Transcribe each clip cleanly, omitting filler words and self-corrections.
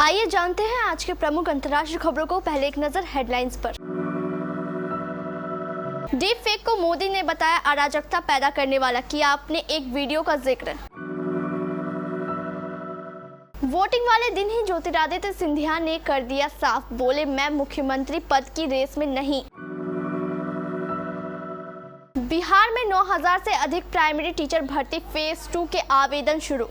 आइए जानते हैं आज के प्रमुख अंतर्राष्ट्रीय खबरों को। पहले एक नजर हेडलाइंस पर। डीप फेक को मोदी ने बताया अराजकता पैदा करने वाला, किया आपने एक वीडियो का जिक्र। वोटिंग वाले दिन ही ज्योतिरादित्य सिंधिया ने कर दिया साफ, बोले मैं मुख्यमंत्री पद की रेस में नहीं। बिहार में 9000 से अधिक प्राइमरी टीचर भर्ती, फेज 2 के आवेदन शुरू।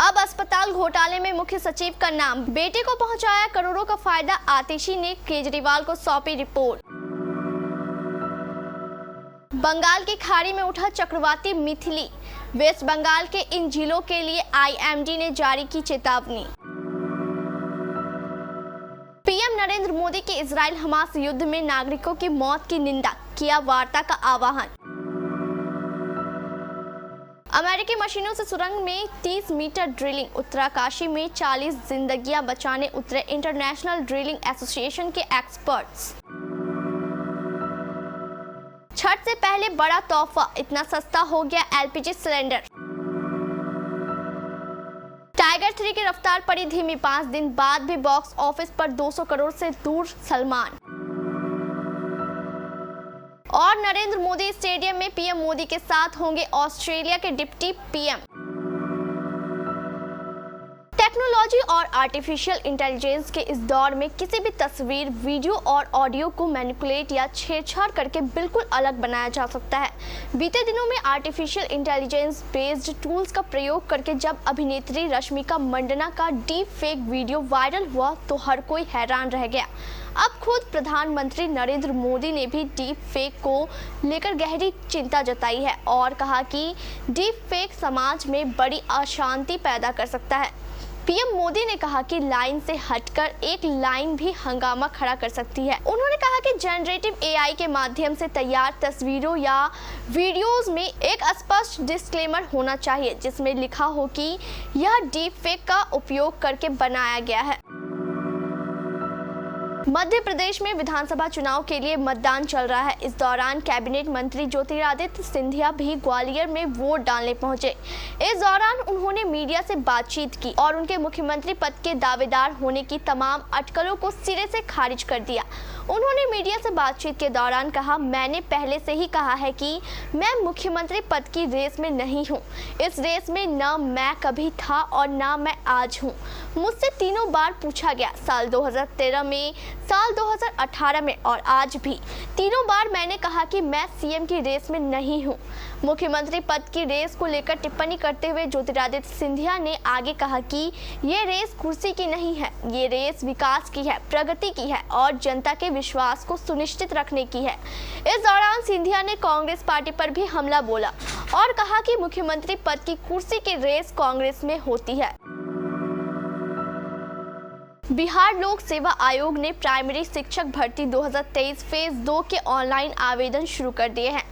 अब अस्पताल घोटाले में मुख्य सचिव का नाम, बेटे को पहुंचाया करोड़ों का फायदा, आतिशी ने केजरीवाल को सौंपी रिपोर्ट। बंगाल की खाड़ी में उठा चक्रवाती मिथिली, वेस्ट बंगाल के इन जिलों के लिए आईएमडी ने जारी की चेतावनी। पीएम नरेंद्र मोदी के इजराइल हमास युद्ध में नागरिकों की मौत की निंदा, किया वार्ता का आह्वान। अमेरिकी मशीनों से सुरंग में 30 मीटर ड्रिलिंग, उत्तराकाशी में 40 जिंदगियां बचाने उतरे इंटरनेशनल ड्रिलिंग एसोसिएशन के एक्सपर्ट्स। छठ से पहले बड़ा तोहफा, इतना सस्ता हो गया एलपीजी सिलेंडर। टाइगर 3 की रफ्तार पड़ी धीमी, 5 दिन बाद भी बॉक्स ऑफिस पर 200 करोड़ से दूर सलमान। और नरेंद्र मोदी स्टेडियम में पीएम मोदी के साथ होंगे ऑस्ट्रेलिया के डिप्टी पीएम। टेक्नोलॉजी और आर्टिफिशियल इंटेलिजेंस के इस दौर में किसी भी तस्वीर, वीडियो और ऑडियो को मैनिपुलेट या छेड़छाड़ करके बिल्कुल अलग बनाया जा सकता है। बीते दिनों में आर्टिफिशियल इंटेलिजेंस बेस्ड टूल्स का प्रयोग करके जब अभिनेत्री रश्मिका मंडना का डीप फेक वीडियो वायरल हुआ तो हर कोई हैरान रह गया। अब खुद प्रधानमंत्री नरेंद्र मोदी ने भी डीप फेक को लेकर गहरी चिंता जताई है और कहा कि डीप फेक समाज में बड़ी अशांति पैदा कर सकता है। पीएम मोदी ने कहा कि लाइन से हटकर एक लाइन भी हंगामा खड़ा कर सकती है। उन्होंने कहा कि जनरेटिव एआई के माध्यम से तैयार तस्वीरों या वीडियोस में एक स्पष्ट डिस्क्लेमर होना चाहिए जिसमें लिखा हो कि यह डीप फेक का उपयोग करके बनाया गया है। मध्य प्रदेश में विधानसभा चुनाव के लिए मतदान चल रहा है। इस दौरान कैबिनेट मंत्री ज्योतिरादित्य सिंधिया भी ग्वालियर में वोट डालने पहुंचे। इस दौरान उन्होंने मीडिया से बातचीत की और उनके मुख्यमंत्री पद के दावेदार होने की तमाम अटकलों को सिरे से खारिज कर दिया। उन्होंने मीडिया से बातचीत के दौरान कहा, मैंने पहले से ही कहा है कि मैं मुख्यमंत्री पद की रेस में नहीं हूँ। इस रेस में न मैं कभी था और न मैं आज हूँ। मुझसे तीनों बार पूछा गया, साल 2013 में, साल 2018 में और आज भी। तीनों बार मैंने कहा कि मैं सीएम की रेस में नहीं हूं। मुख्यमंत्री पद की रेस को लेकर टिप्पणी करते हुए ज्योतिरादित्य सिंधिया ने आगे कहा कि ये रेस कुर्सी की नहीं है, ये रेस विकास की है, प्रगति की है और जनता के विश्वास को सुनिश्चित रखने की है। इस दौरान सिंधिया ने कांग्रेस पार्टी पर भी हमला बोला और कहा कि मुख्यमंत्री पद की कुर्सी की रेस कांग्रेस में होती है। बिहार लोक सेवा आयोग ने प्राइमरी शिक्षक भर्ती 2023 फेज 2 के ऑनलाइन आवेदन शुरू कर दिए हैं।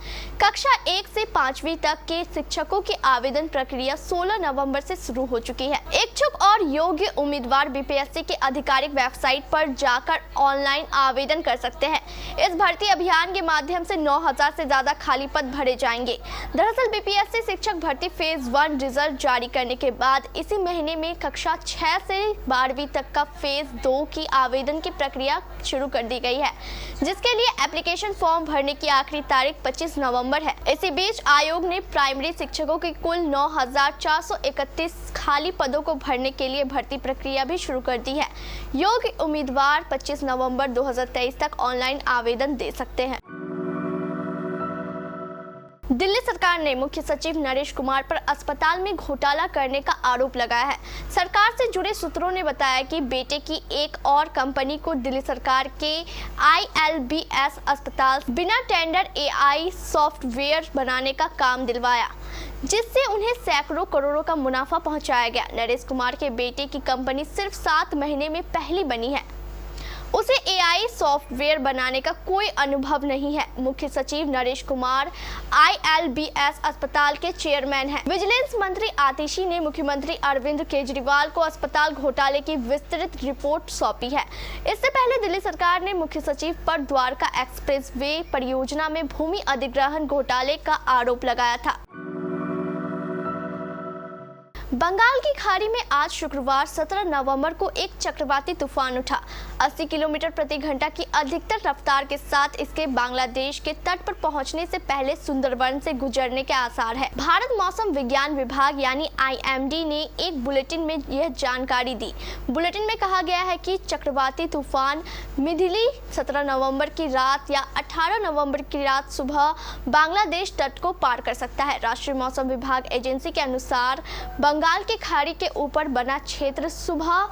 कक्षा 1 से 5वीं तक के शिक्षकों की आवेदन प्रक्रिया 16 नवंबर से शुरू हो चुकी है। इच्छुक और योग्य उम्मीदवार बीपीएससी के आधिकारिक वेबसाइट पर जाकर ऑनलाइन आवेदन कर सकते हैं। इस भर्ती अभियान के माध्यम से 9000 से ज्यादा खाली पद भरे जाएंगे। दरअसल बीपीएससी शिक्षक भर्ती फेज 1 रिजल्ट जारी करने के बाद इसी महीने में कक्षा 6 से 12वीं तक का फेज 2 की आवेदन की प्रक्रिया शुरू कर दी गई है, जिसके लिए एप्लीकेशन फॉर्म भरने की आखिरी तारीख 25 नवंबर है। इसी बीच आयोग ने प्राइमरी शिक्षकों की कुल 9431 खाली पदों को भरने के लिए भर्ती प्रक्रिया भी शुरू कर दी है। योग्य उम्मीदवार 25 नवंबर 2023 तक ऑनलाइन आवेदन दे सकते हैं। दिल्ली सरकार ने मुख्य सचिव नरेश कुमार पर अस्पताल में घोटाला करने का आरोप लगाया है। सरकार से जुड़े सूत्रों ने बताया कि बेटे की एक और कंपनी को दिल्ली सरकार के ILBS अस्पताल बिना टेंडर AI सॉफ्टवेयर बनाने का काम दिलवाया, जिससे उन्हें सैकड़ों करोड़ों का मुनाफा पहुंचाया गया। नरेश कुमार के बेटे की कंपनी सिर्फ 7 महीने में पहली बनी है। उसे AI सॉफ्टवेयर बनाने का कोई अनुभव नहीं है। मुख्य सचिव नरेश कुमार ILBS अस्पताल के चेयरमैन हैं। विजिलेंस मंत्री आतिशी ने मुख्यमंत्री अरविंद केजरीवाल को अस्पताल घोटाले की विस्तृत रिपोर्ट सौंपी है। इससे पहले दिल्ली सरकार ने मुख्य सचिव पर द्वारका एक्सप्रेस वे परियोजना में भूमि अधिग्रहण घोटाले का आरोप लगाया था। बंगाल की खाड़ी में आज शुक्रवार 17 नवंबर को एक चक्रवाती तूफान उठा। 80 किलोमीटर प्रति घंटा की अधिकतर रफ्तार के साथ इसके बांग्लादेश के तट पर पहुंचने से पहले सुंदरबन से गुजरने के आसार है। भारत मौसम विज्ञान विभाग यानी IMD ने एक बुलेटिन में यह जानकारी दी। बुलेटिन में कहा गया है कि चक्रवाती तूफान मिथिली 17 नवंबर की रात या 18 नवंबर की रात सुबह बांग्लादेश तट को पार कर सकता है। राष्ट्रीय मौसम विभाग एजेंसी के अनुसार बंगाल की खाड़ी के ऊपर बना क्षेत्र सुबह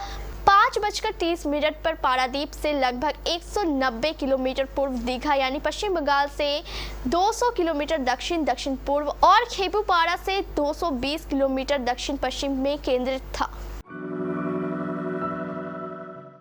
5:30 पर पारादीप से लगभग 190 किलोमीटर पूर्व दीघा यानी पश्चिम बंगाल से 200 किलोमीटर दक्षिण पूर्व और खेपुपारा से 220 किलोमीटर दक्षिण पश्चिम में केंद्रित था।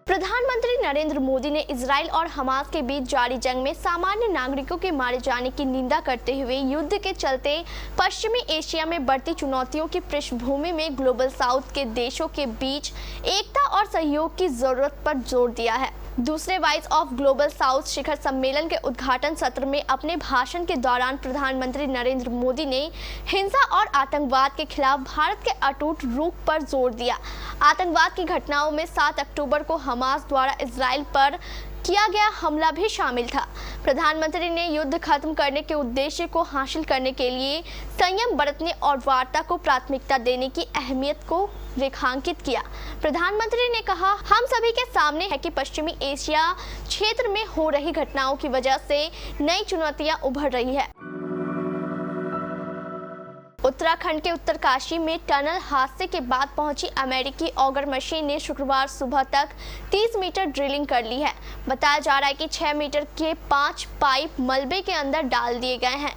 प्रधानमंत्री नरेंद्र मोदी ने इजराइल और हमास के बीच जारी जंग में सामान्य नागरिकों के मारे जाने की निंदा करते हुए युद्ध के चलते पश्चिमी एशिया में बढ़ती चुनौतियों की पृष्ठभूमि में ग्लोबल साउथ के देशों के बीच एकता और सहयोग की जरूरत पर जोर दिया है। दूसरे वाइस ऑफ ग्लोबल साउथ शिखर सम्मेलन के उद्घाटन सत्र में अपने भाषण के दौरान प्रधानमंत्री नरेंद्र मोदी ने हिंसा और आतंकवाद के खिलाफ भारत के अटूट रुख पर जोर दिया। आतंकवाद की घटनाओं में 7 अक्टूबर को हमास द्वारा इजराइल पर किया गया हमला भी शामिल था। प्रधानमंत्री ने युद्ध खत्म करने के उद्देश्य को हासिल करने के लिए संयम बरतने और वार्ता को प्राथमिकता देने की अहमियत को रेखांकित किया। प्रधानमंत्री ने कहा, हम सभी के सामने है कि पश्चिमी एशिया क्षेत्र में हो रही घटनाओं की वजह से नई चुनौतियां उभर रही है। उत्तराखंड के उत्तरकाशी में टनल हादसे के बाद पहुंची अमेरिकी ऑगर मशीन ने शुक्रवार सुबह तक 30 मीटर ड्रिलिंग कर ली है। बताया जा रहा है कि 6 मीटर के 5 पाइप मलबे के अंदर डाल दिए गए हैं।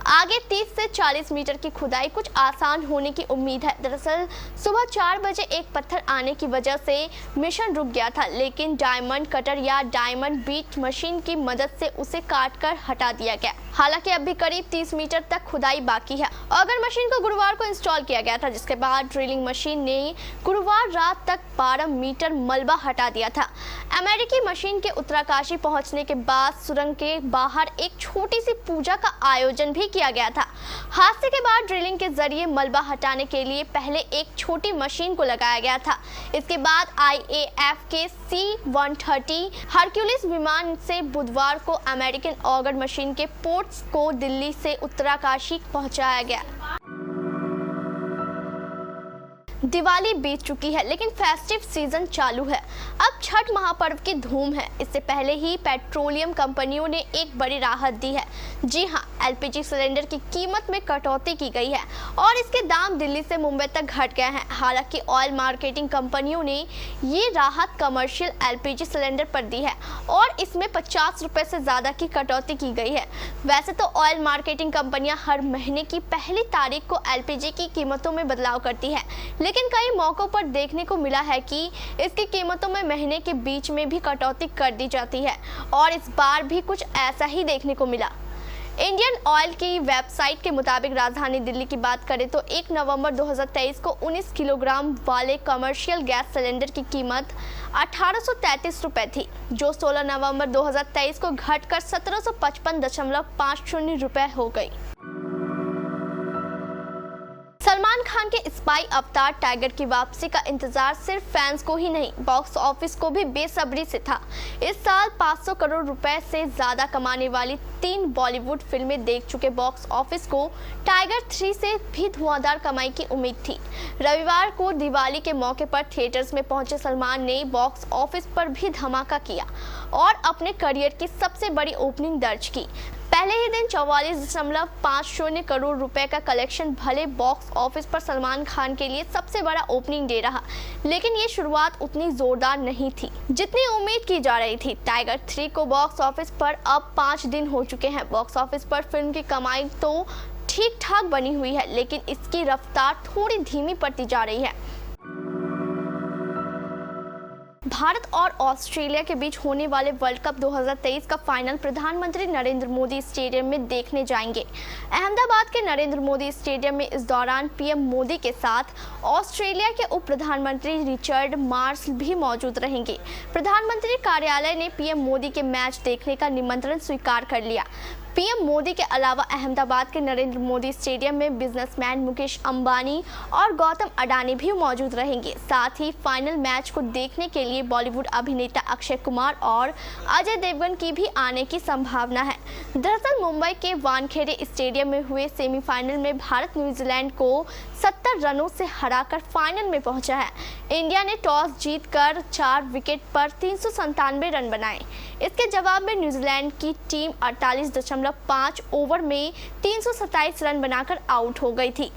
आगे 30 से 40 मीटर की खुदाई कुछ आसान होने की उम्मीद है। दरअसल सुबह 4 बजे एक पत्थर आने की वजह से मिशन रुक गया था, लेकिन डायमंड कटर या डायमंड बीट मशीन की मदद से उसे काटकर हटा दिया गया। हालांकि अब भी करीब 30 मीटर तक खुदाई बाकी है। ऑगर मशीन को गुरुवार को इंस्टॉल किया गया था, जिसके बाद ड्रिलिंग मशीन ने गुरुवार रात तक 12 मीटर मलबा हटा दिया था। अमेरिकी मशीन के उत्तराकाशी पहुंचने के बाद सुरंग के बाहर एक छोटी सी पूजा का आयोजन भी किया गया था। हादसे के बाद ड्रिलिंग के जरिए मलबा हटाने के लिए पहले एक छोटी मशीन को लगाया गया था। इसके बाद IAF के C-130 हरक्यूलिस विमान से बुधवार को अमेरिकन ऑगर मशीन के पोर्ट्स को दिल्ली से उत्तराकाशी पहुंचाया गया। दिवाली बीत चुकी है, लेकिन फेस्टिव सीजन चालू है। अब छठ महापर्व की धूम है। इससे पहले ही पेट्रोलियम कंपनियों ने एक बड़ी राहत दी है। जी हां, LPG सिलेंडर की कीमत में कटौती की गई है और इसके दाम दिल्ली से मुंबई तक घट गए हैं। हालांकि ऑयल मार्केटिंग कंपनियों ने ये राहत कमर्शियल LPG सिलेंडर पर दी है और इसमें 50 रुपए से ज्यादा की कटौती की गई है। वैसे तो ऑयल मार्केटिंग कंपनियां हर महीने की पहली तारीख को LPG की कीमतों में बदलाव करती है, लेकिन कई मौकों पर देखने को मिला है कि इसकी कीमतों में महीने के बीच में भी कटौती कर दी जाती है और इस बार भी कुछ ऐसा ही देखने को मिला। इंडियन ऑयल की वेबसाइट के मुताबिक राजधानी दिल्ली की बात करें तो 1 नवंबर 2023 को 19 किलोग्राम वाले कमर्शियल गैस सिलेंडर की कीमत 1833 रुपए थी, जो 16 नवंबर 2023 को घटकर 1755.50 रुपए हो गई। सलमान खान के स्पाई अवतार टाइगर की वापसी का इंतजार सिर्फ फैंस को ही नहीं, बॉक्स ऑफिस को भी बेसब्री से था। इस साल 500 करोड़ रुपए से ज्यादा कमाने वाली 3 बॉलीवुड फिल्में देख चुके बॉक्स ऑफिस को टाइगर 3 से भी धुआंधार कमाई की उम्मीद थी। रविवार को दिवाली के मौके पर थिएटर्स में पहुंचे सलमान ने बॉक्स ऑफिस पर भी धमाका किया और अपने करियर की सबसे बड़ी ओपनिंग दर्ज की। पहले ही दिन 44.50 करोड़ रुपए का कलेक्शन भले बॉक्स ऑफिस पर सलमान खान के लिए सबसे बड़ा ओपनिंग डे रहा, लेकिन ये शुरुआत उतनी जोरदार नहीं थी जितनी उम्मीद की जा रही थी। टाइगर 3 को बॉक्स ऑफिस पर अब 5 दिन हो चुके हैं। बॉक्स ऑफिस पर फिल्म की कमाई तो ठीक ठाक बनी हुई है, लेकिन इसकी रफ्तार थोड़ी धीमी पड़ती जा रही है। भारत और ऑस्ट्रेलिया के बीच होने वाले वर्ल्ड कप 2023 का फाइनल प्रधानमंत्री नरेंद्र मोदी स्टेडियम में देखने जाएंगे। अहमदाबाद के नरेंद्र मोदी स्टेडियम में इस दौरान पीएम मोदी के साथ ऑस्ट्रेलिया के उप प्रधानमंत्री रिचर्ड मार्स भी मौजूद रहेंगे। प्रधानमंत्री कार्यालय ने पीएम मोदी के मैच देखने का निमंत्रण स्वीकार कर लिया। पीएम मोदी के अलावा अहमदाबाद के नरेंद्र मोदी स्टेडियम में बिजनेसमैन मुकेश अंबानी और गौतम अडानी भी मौजूद रहेंगे। साथ ही फाइनल मैच को देखने के लिए बॉलीवुड अभिनेता अक्षय कुमार और अजय देवगन की भी आने की संभावना है। दरअसल मुंबई के वानखेड़े स्टेडियम में हुए सेमीफाइनल में भारत न्यूजीलैंड को 70 रनों से हराकर फाइनल में पहुंचा है। इंडिया ने टॉस जीतकर 4 विकेट पर 397 रन बनाए। इसके जवाब में न्यूजीलैंड की टीम 48.5 ओवर में 327 रन बनाकर आउट हो गई थी।